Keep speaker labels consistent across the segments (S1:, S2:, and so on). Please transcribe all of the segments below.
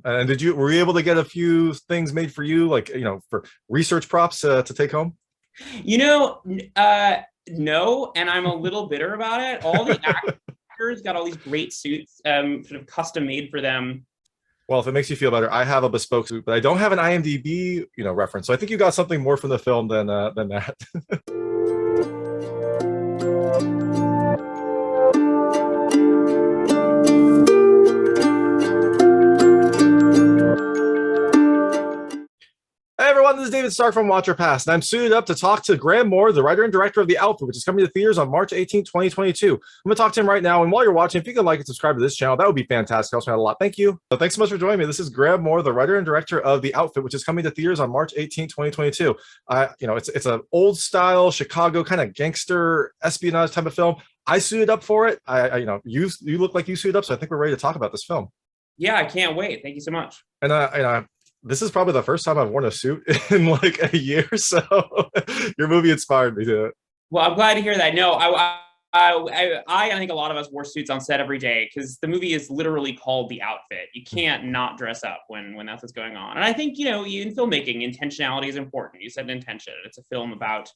S1: And were you able to get a few things made for you, like, for research props to take home?
S2: You know, no, and I'm a little bitter about it. All the actors got all these great suits, sort of custom made for them.
S1: Well, if it makes you feel better, I have a bespoke suit, but I don't have an IMDb, reference. So I think you got something more from the film than that. Hey everyone, this is David Stark from Watcher Pass, and I'm suited up to talk to Graham Moore, the writer and director of The Outfit, which is coming to theaters on March 18th, 2022. I'm going to talk to him right now, and while you're watching, if you could like and subscribe to this channel, that would be fantastic. I also had a lot. Thank you. So thanks so much for joining me. This is Graham Moore, the writer and director of The Outfit, which is coming to theaters on March 18th, 2022. It's an old style Chicago kind of gangster espionage type of film. I suited up for it. You look like you suited up, so I think we're ready to talk about this film.
S2: Yeah, I can't wait. Thank you so much.
S1: And this is probably the first time I've worn a suit in like a year, so your movie inspired me to it.
S2: Well, I'm glad to hear that. No, I think a lot of us wore suits on set every day because the movie is literally called The Outfit. You can't not dress up when that's what's going on. And I think, in filmmaking, intentionality is important. You said intention. It's a film about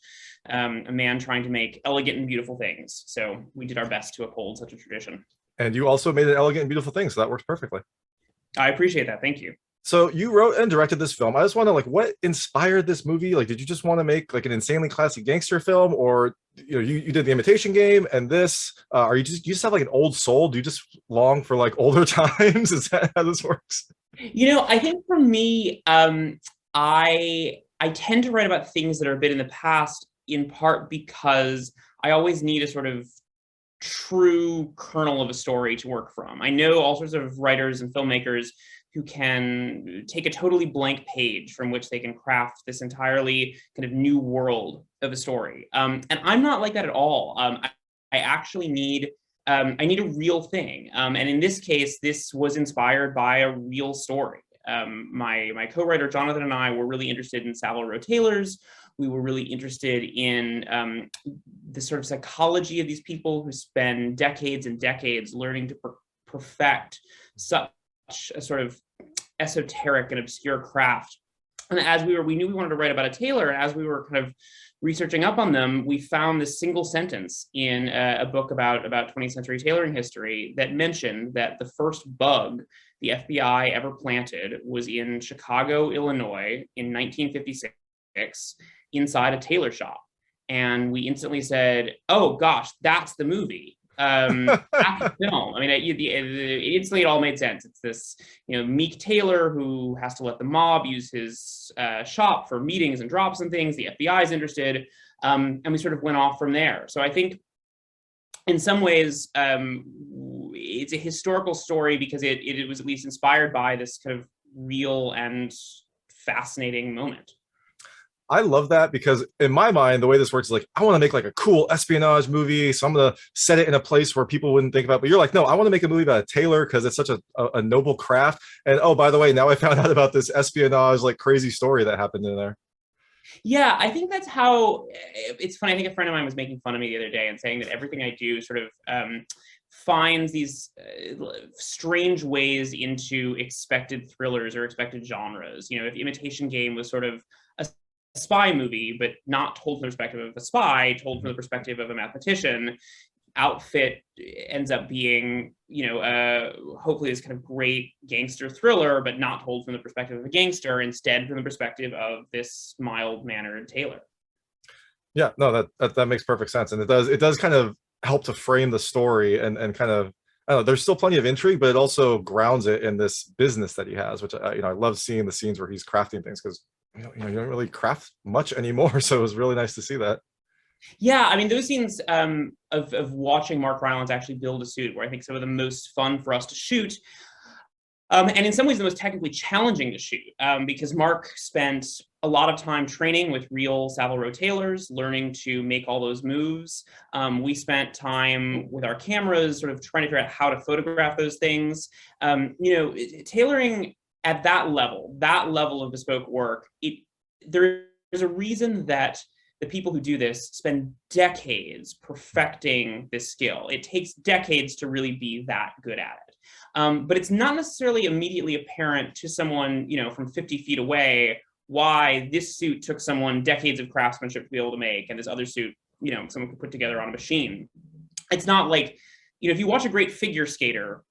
S2: a man trying to make elegant and beautiful things. So we did our best to uphold such a tradition.
S1: And you also made an elegant and beautiful thing, so that works perfectly.
S2: I appreciate that. Thank you.
S1: So you wrote and directed this film. I just want to what inspired this movie? Like, did you just want to make like an insanely classic gangster film, or you did The Imitation Game and this? Are you just have like an old soul? Do you just long for like older times? Is that how this works?
S2: I think for me, I tend to write about things that are a bit in the past, in part because I always need a sort of true kernel of a story to work from. I know all sorts of writers and filmmakers who can take a totally blank page from which they can craft this entirely kind of new world of a story. And I'm not like that at all. I actually need I need a real thing. And in this case, this was inspired by a real story. My co-writer Jonathan and I were really interested in Savile Row tailors. We were really interested in the sort of psychology of these people who spend decades and decades learning to perfect such a sort of esoteric and obscure craft. And as we knew we wanted to write about a tailor, and as we were kind of researching up on them, we found this single sentence in a book about 20th century tailoring history that mentioned that the first bug the FBI ever planted was in Chicago, Illinois in 1956 inside a tailor shop. And we instantly said, oh gosh, that's the movie. That's the film. I mean, instantly it all made sense. It's this, meek tailor who has to let the mob use his shop for meetings and drops and things. The FBI is interested, and we sort of went off from there. So I think, in some ways, it's a historical story because it was at least inspired by this kind of real and fascinating moment.
S1: I love that because in my mind, the way this works is like, I want to make like a cool espionage movie. So I'm going to set it in a place where people wouldn't think about it. But you're like, no, I want to make a movie about a tailor because it's such a noble craft. And oh, by the way, now I found out about this espionage, like crazy story that happened in there.
S2: Yeah, I think that's how it's funny. I think a friend of mine was making fun of me the other day and saying that everything I do sort of finds these strange ways into expected thrillers or expected genres. If Imitation Game was sort of a spy movie, but not told from the perspective of a spy, told from the perspective of a mathematician, Outfit ends up being, hopefully this kind of great gangster thriller, but not told from the perspective of a gangster, instead from the perspective of this mild-mannered tailor.
S1: Yeah, no, that makes perfect sense. And it does kind of help to frame the story and kind of, I don't know, there's still plenty of intrigue, but it also grounds it in this business that he has, which I love seeing the scenes where he's crafting things because you don't really craft much anymore. So it was really nice to see that.
S2: Yeah, I mean, those scenes of watching Mark Rylance actually build a suit were, I think, some of the most fun for us to shoot. And in some ways, the most technically challenging to shoot because Mark spent a lot of time training with real Savile Row tailors, learning to make all those moves. We spent time with our cameras, sort of trying to figure out how to photograph those things. Tailoring at that level of bespoke work, there's a reason that the people who do this spend decades perfecting this skill. It takes decades to really be that good at it. But it's not necessarily immediately apparent to someone, from 50 feet away, why this suit took someone decades of craftsmanship to be able to make, and this other suit, someone could put together on a machine. It's not like, if you watch a great figure skater,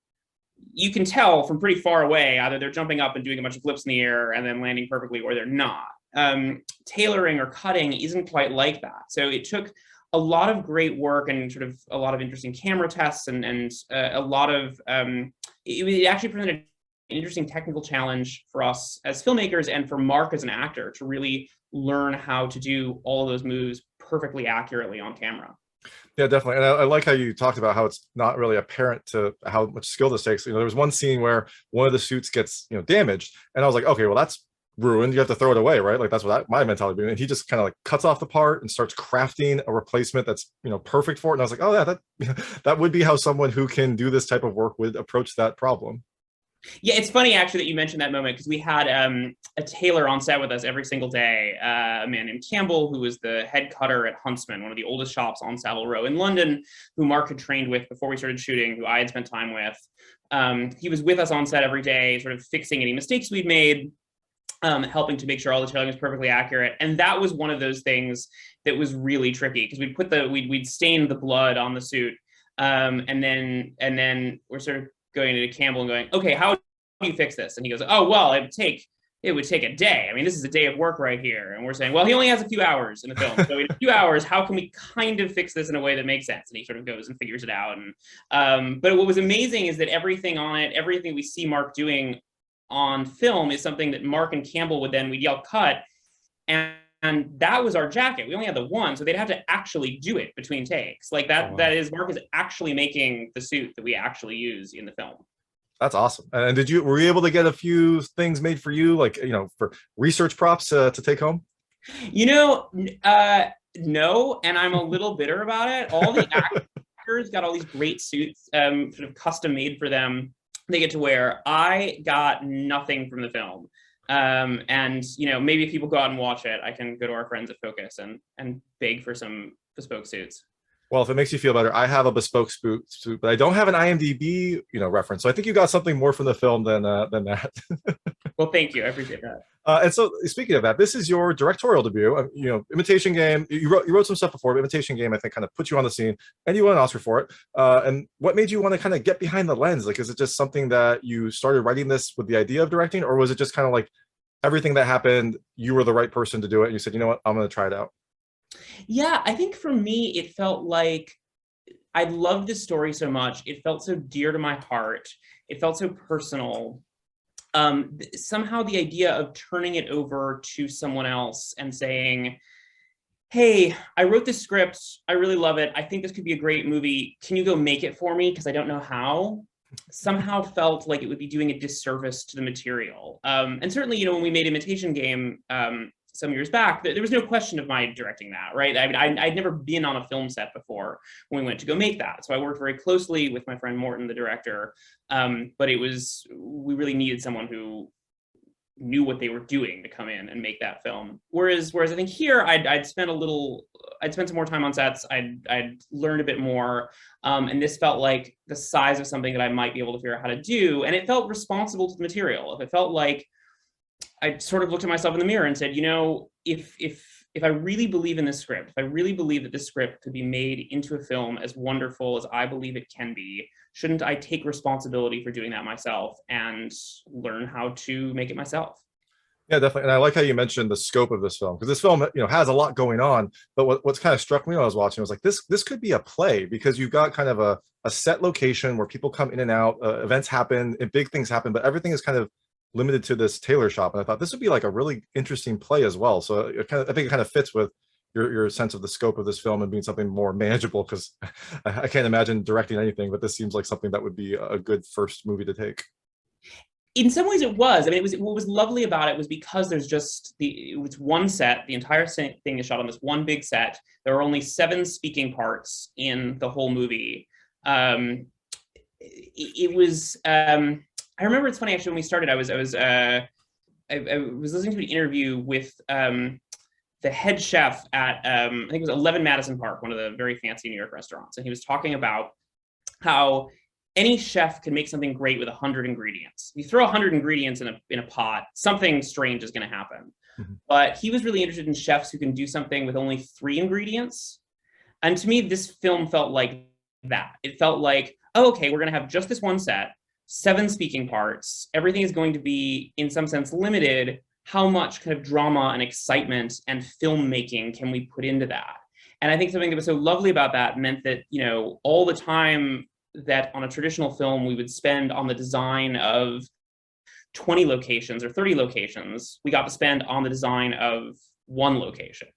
S2: you can tell from pretty far away, either they're jumping up and doing a bunch of flips in the air and then landing perfectly, or they're not. Tailoring or cutting isn't quite like that. So it took a lot of great work and sort of a lot of interesting camera tests and a lot of, it actually presented an interesting technical challenge for us as filmmakers and for Mark as an actor to really learn how to do all of those moves perfectly accurately on camera.
S1: Yeah, definitely. And I like how you talked about how it's not really apparent to how much skill this takes. There was one scene where one of the suits gets, damaged, and I was like, okay, well, that's ruined. You have to throw it away, right? Like that's what my mentality would be. And he just kind of like cuts off the part and starts crafting a replacement that's, perfect for it. And I was like, oh yeah, that would be how someone who can do this type of work would approach that problem.
S2: Yeah, it's funny actually that you mentioned that moment, because we had a tailor on set with us every single day, a man named Campbell, who was the head cutter at Huntsman, one of the oldest shops on Savile Row in London, who Mark had trained with before we started shooting, who I had spent time with. He was with us on set every day, sort of fixing any mistakes we'd made, helping to make sure all the tailoring was perfectly accurate. And that was one of those things that was really tricky, because we'd stain the blood on the suit, and then we're sort of going to Campbell and going, okay, how do you fix this? And he goes, oh, well, it would take a day. I mean, this is a day of work right here. And we're saying, well, he only has a few hours in the film. So in a few hours, how can we kind of fix this in a way that makes sense? And he sort of goes and figures it out. And but what was amazing is that everything on it, everything we see Mark doing on film is something that Mark and Campbell we'd yell cut. And that was our jacket. We only had the one, so they'd have to actually do it between takes. Like that. Oh, wow. That is, Mark is actually making the suit that we actually use in the film.
S1: That's awesome. And were you able to get a few things made for you, like, for research props to take home?
S2: No, and I'm a little bitter about it. All the actors got all these great suits, sort of custom made for them. They get to wear. I got nothing from the film. And maybe if people go out and watch it, I can go to our friends at Focus and beg for some bespoke suits.
S1: Well, if it makes you feel better, I have a bespoke suit, but I don't have an IMDb, reference. So I think you got something more from the film than that.
S2: Well, thank you. I appreciate that.
S1: And so, speaking of that, this is your directorial debut. Imitation Game. You wrote some stuff before, but Imitation Game, I think, kind of put you on the scene, and you won an Oscar for it. And what made you want to kind of get behind the lens? Like, is it just something that you started writing this with the idea of directing, or was it just kind of like everything that happened, you were the right person to do it, and you said, you know what, I'm going to try it out?
S2: Yeah, I think for me, it felt like I loved this story so much. It felt so dear to my heart. It felt so personal. Somehow the idea of turning it over to someone else and saying, hey, I wrote this script. I really love it. I think this could be a great movie. Can you go make it for me? Because I don't know how. Somehow felt like it would be doing a disservice to the material. And certainly, when we made Imitation Game, some years back, there was no question of my directing that, right? I mean, I'd never been on a film set before when we went to go make that. So I worked very closely with my friend Morton, the director. But we really needed someone who knew what they were doing to come in and make that film. Whereas I think here I'd spent some more time on sets. I'd learned a bit more. And this felt like the size of something that I might be able to figure out how to do. And it felt responsible to the material. If it felt like I sort of looked at myself in the mirror and said, if I really believe in this script, if I really believe that this script could be made into a film as wonderful as I believe it can be, shouldn't I take responsibility for doing that myself and learn how to make it myself?
S1: Yeah, definitely. And I like how you mentioned the scope of this film, because this film, has a lot going on. But what's kind of struck me when I was watching was like, this could be a play, because you've got kind of a set location where people come in and out, events happen, and big things happen, but everything is kind of limited to this tailor shop. And I thought this would be like a really interesting play as well. So I think it kind of fits with your sense of the scope of this film and being something more manageable, because I can't imagine directing anything, but this seems like something that would be a good first movie to take.
S2: In some ways it was. I mean, what was lovely about it was because it was one set, the entire thing is shot on this one big set. There are only 7 speaking parts in the whole movie. It was, I remember, it's funny actually, when we started, I was listening to an interview with the head chef at I think it was 11 Madison Park, one of the very fancy New York restaurants, and he was talking about how any chef can make something great with 100 ingredients. You throw 100 ingredients in a pot, something strange is going to happen. Mm-hmm. But he was really interested in chefs who can do something with only 3 ingredients. And to me, this film felt like that. It felt like, oh, okay, we're going to have just this one set, 7 speaking parts. Everything is going to be, in some sense, limited. How much kind of drama and excitement and filmmaking can we put into that? And I think something that was so lovely about that meant that, you know, all the time that on a traditional film we would spend on the design of 20 locations or 30 locations, we got to spend on the design of 1 location.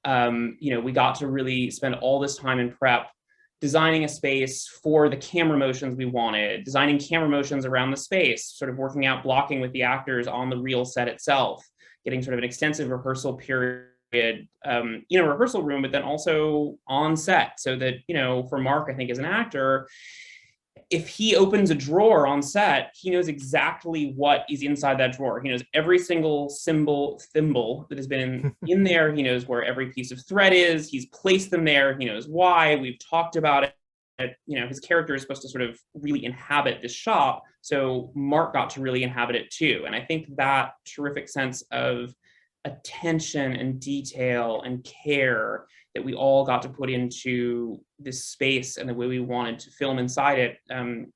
S2: You know, we got to really spend all this time in prep designing a space for the camera motions we wanted, designing camera motions around the space, sort of working out blocking with the actors on the real set itself, getting sort of an extensive rehearsal period, you know, rehearsal room, but then also on set, so that, you know, for Mark, I think as an actor, if he opens a drawer on set, he knows exactly what is inside that drawer. He knows every single thimble that has been in there. He knows where every piece of thread is. He's placed them there. He knows why. We've talked about it. You know, his character is supposed to sort of really inhabit this shop. So Mark got to really inhabit it too. And I think that terrific sense of attention and detail and care that we all got to put into this space and the way we wanted to film inside it,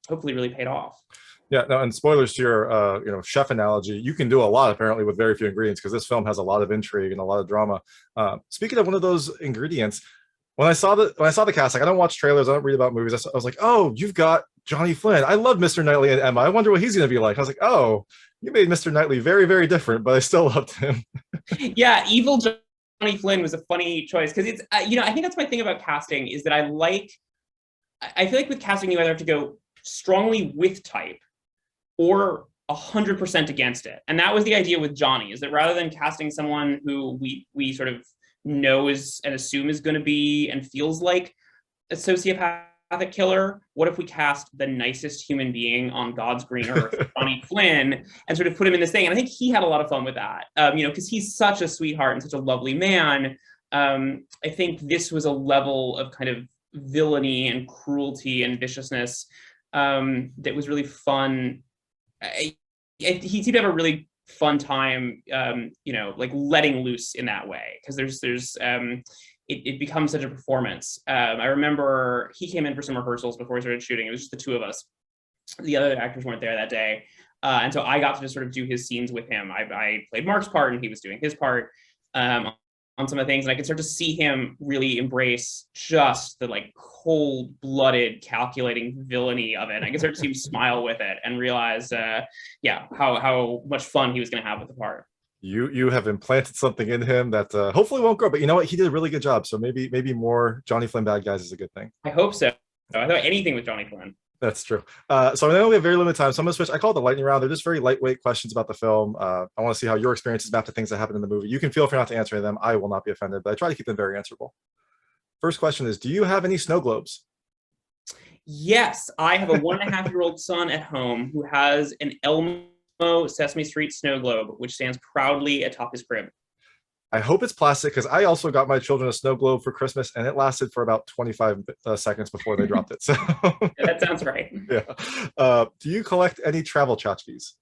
S2: hopefully really paid off.
S1: Yeah, no, and spoilers to your you know, chef analogy, you can do a lot apparently with very few ingredients, because this film has a lot of intrigue and a lot of drama. Speaking of one of those ingredients, when I saw the cast, like, I don't watch trailers, I don't read about movies. I was like, oh, you've got Johnny Flynn. I love Mr. Knightley and Emma. I wonder what he's going to be like. I was like, oh, you made Mr. Knightley very, very different, but I still loved him.
S2: Yeah, evil Johnny Flynn was a funny choice, because it's, you know, I think that's my thing about casting, is that I feel like with casting, you either have to go strongly with type or 100% against it. And that was the idea with Johnny, is that rather than casting someone who we sort of know is and assume is going to be and feels like a sociopathic killer, what if we cast the nicest human being on God's green earth, Johnny Flynn, and sort of put him in this thing? And I think he had a lot of fun with that, you know, because he's such a sweetheart and such a lovely man. I think this was a level of kind of villainy and cruelty and viciousness that was really fun. He seemed to have a really fun time, you know, like letting loose in that way, because it becomes such a performance. I remember he came in for some rehearsals before we started shooting. It was just the 2 of us. The other actors weren't there that day. And so I got to just sort of do his scenes with him. I played Mark's part and he was doing his part on some of the things. And I could start to see him really embrace just the like cold-blooded, calculating villainy of it. I could start to see him smile with it and realize, yeah, how much fun he was going to have with the part.
S1: You have implanted something in him that hopefully won't grow, but you know what? He did a really good job. So maybe more Johnny Flynn bad guys is a good thing.
S2: I hope so. I thought anything with Johnny Flynn.
S1: That's true. So I know we have very limited time, so I'm gonna switch. I call it the lightning round. They're just very lightweight questions about the film. I want to see how your experiences map to things that happen in the movie. You can feel free not to answer any of them. I will not be offended, but I try to keep them very answerable. First question is, do you have any snow globes?
S2: Yes, I have a 1.5-year-old son at home who has an Elmo Sesame Street snow globe, which stands proudly atop his crib.
S1: I hope it's plastic, because I also got my children a snow globe for Christmas, and it lasted for about 25 seconds before they dropped it. So
S2: that sounds right.
S1: Yeah. Do you collect any travel tchotchkes?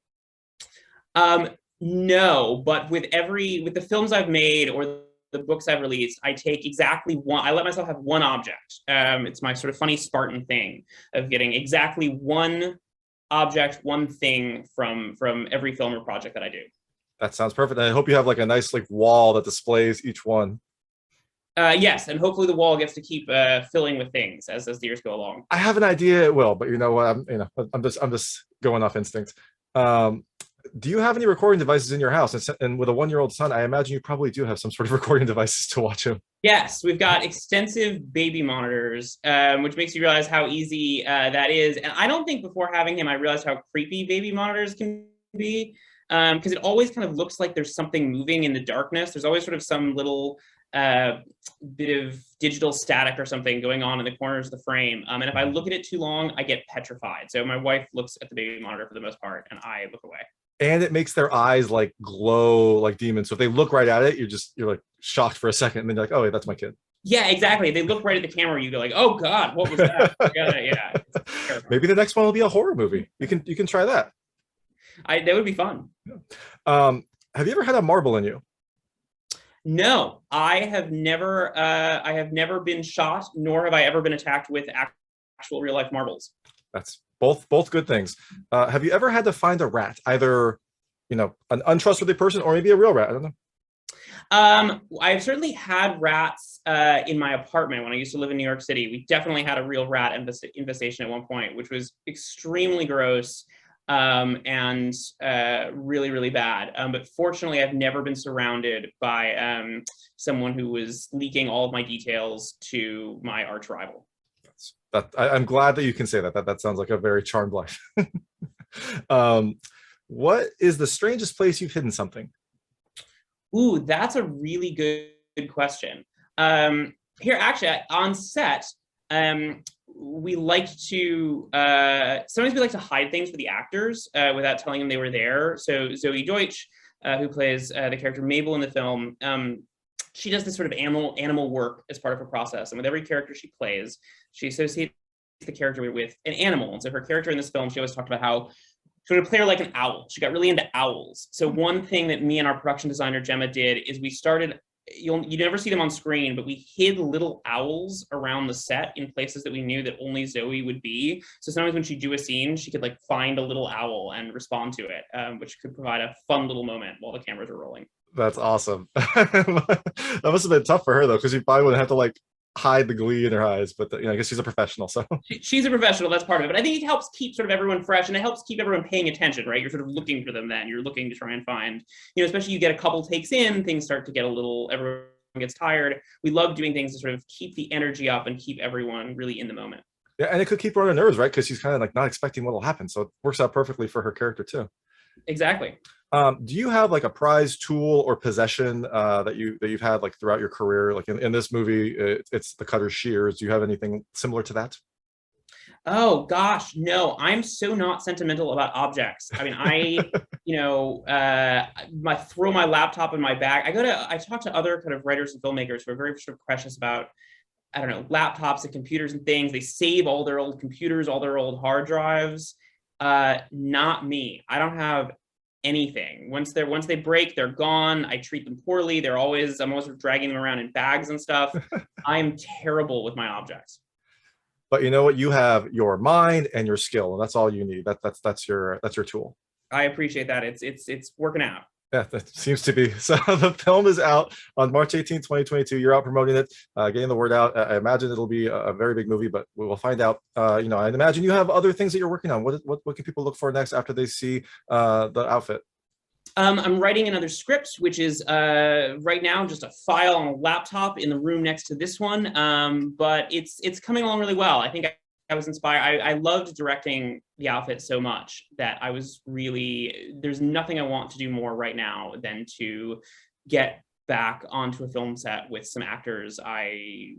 S2: No, but with the films I've made or the books I've released, I take exactly one. I let myself have one object. It's my sort of funny Spartan thing of getting exactly one object, one thing from every film or project that I do.
S1: That sounds perfect. And I hope you have like a nice like wall that displays each one.
S2: Yes, and hopefully the wall gets to keep filling with things as the years go along.
S1: I have an idea it will, but you know what? I'm just going off instinct. Do you have any recording devices in your house? And with a 1-year-old son, I imagine you probably do have some sort of recording devices to watch him.
S2: Yes, we've got extensive baby monitors, which makes you realize how easy that is. And I don't think before having him, I realized how creepy baby monitors can be. Because it always kind of looks like there's something moving in the darkness. There's always sort of some little bit of digital static or something going on in the corners of the frame. And if I look at it too long, I get petrified. So my wife looks at the baby monitor for the most part, and I look away.
S1: And it makes their eyes like glow like demons. So if they look right at it, you're like shocked for a second, and then you're like, oh, wait, that's my kid.
S2: Yeah, exactly. They look right at the camera. You go like, "Oh God, what was that?" Yeah.
S1: Maybe the next one will be a horror movie. You can try that.
S2: That would be fun.
S1: Have you ever had a marble in you?
S2: No, I have never. I have never been shot, nor have I ever been attacked with actual real life marbles.
S1: That's both good things. Have you ever had to find a rat, either an untrustworthy person or maybe a real rat? I don't know.
S2: I've certainly had rats in my apartment when I used to live in New York City. We definitely had a real rat infestation at one point, which was extremely gross and really, really bad. But fortunately, I've never been surrounded by someone who was leaking all of my details to my arch rival.
S1: I'm glad that you can say that. That sounds like a very charmed life. What is the strangest place you've hidden something?
S2: Ooh, that's a really good question. Here, actually, on set, we like to sometimes we like to hide things for the actors without telling them they were there. So Zoey Deutch, who plays the character Mabel in the film, she does this sort of animal work as part of her process, and with every character she plays, she associates the character with an animal. And so her character in this film, she always talked about how she would play her like an owl. She got really into owls. So one thing that me and our production designer Gemma did is we started. You never see them on screen, but we hid little owls around the set in places that we knew that only Zoey would be. So sometimes when she'd do a scene, she could like find a little owl and respond to it, which could provide a fun little moment while the cameras are rolling.
S1: That's awesome. That must have been tough for her though, because you probably would have to like hide the glee in her eyes. But I guess she's a professional, so
S2: she's a professional. That's part of it. But I think it helps keep sort of everyone fresh, and it helps keep everyone paying attention, right? You're sort of looking for them. Then you're looking to try and find, especially you get a couple takes in, things start to get a little. Everyone gets tired. We love doing things to sort of keep the energy up and keep everyone really in the moment.
S1: Yeah, and it could keep her on her nerves, right? Because she's kind of like not expecting what will happen, so it works out perfectly for her character too.
S2: Exactly.
S1: Do you have like a prized tool or possession that you've had like throughout your career? Like in this movie, it's the cutter's shears. Do you have anything similar to that?
S2: Oh gosh, no, I'm so not sentimental about objects. I mean, I throw my laptop in my bag. I talk to other kind of writers and filmmakers who are very sort of precious about, I don't know, laptops and computers and things. They save all their old computers, all their old hard drives. Not me. I don't have anything. Once they break, they're gone. I treat them poorly. I'm always dragging them around in bags and stuff. I'm terrible with my objects.
S1: But you know what? You have your mind and your skill, and that's all you need. That's your tool.
S2: I appreciate that. It's working out.
S1: Yeah, that seems to be. So the film is out on March 18, 2022. You're out promoting it, getting the word out. I imagine it'll be a very big movie, but we will find out. I imagine you have other things that you're working on. What can people look for next after they see the outfit?
S2: I'm writing another script, which is right now just a file on a laptop in the room next to this one. But it's coming along really well. I think I was inspired. I loved directing the outfit so much that I was really, there's nothing I want to do more right now than to get back onto a film set with some actors I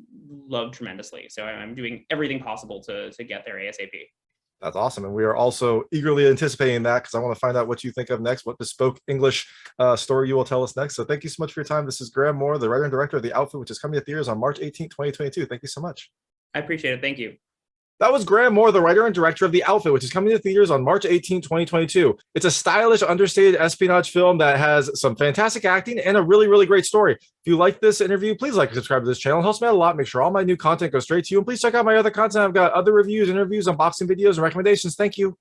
S2: love tremendously. So I'm doing everything possible to get there ASAP.
S1: That's awesome. And we are also eagerly anticipating that because I want to find out what you think of next, what bespoke English story you will tell us next. So thank you so much for your time. This is Graham Moore, the writer and director of The Outfit, which is coming to theaters on March 18, 2022. Thank you so much.
S2: I appreciate it. Thank you.
S1: That was Graham Moore, the writer and director of The Outfit, which is coming to theaters on March 18, 2022. It's a stylish, understated espionage film that has some fantastic acting and a really, really great story. If you like this interview, please like and subscribe to this channel. It helps me out a lot. Make sure all my new content goes straight to you. And please check out my other content. I've got other reviews, interviews, unboxing videos, and recommendations. Thank you.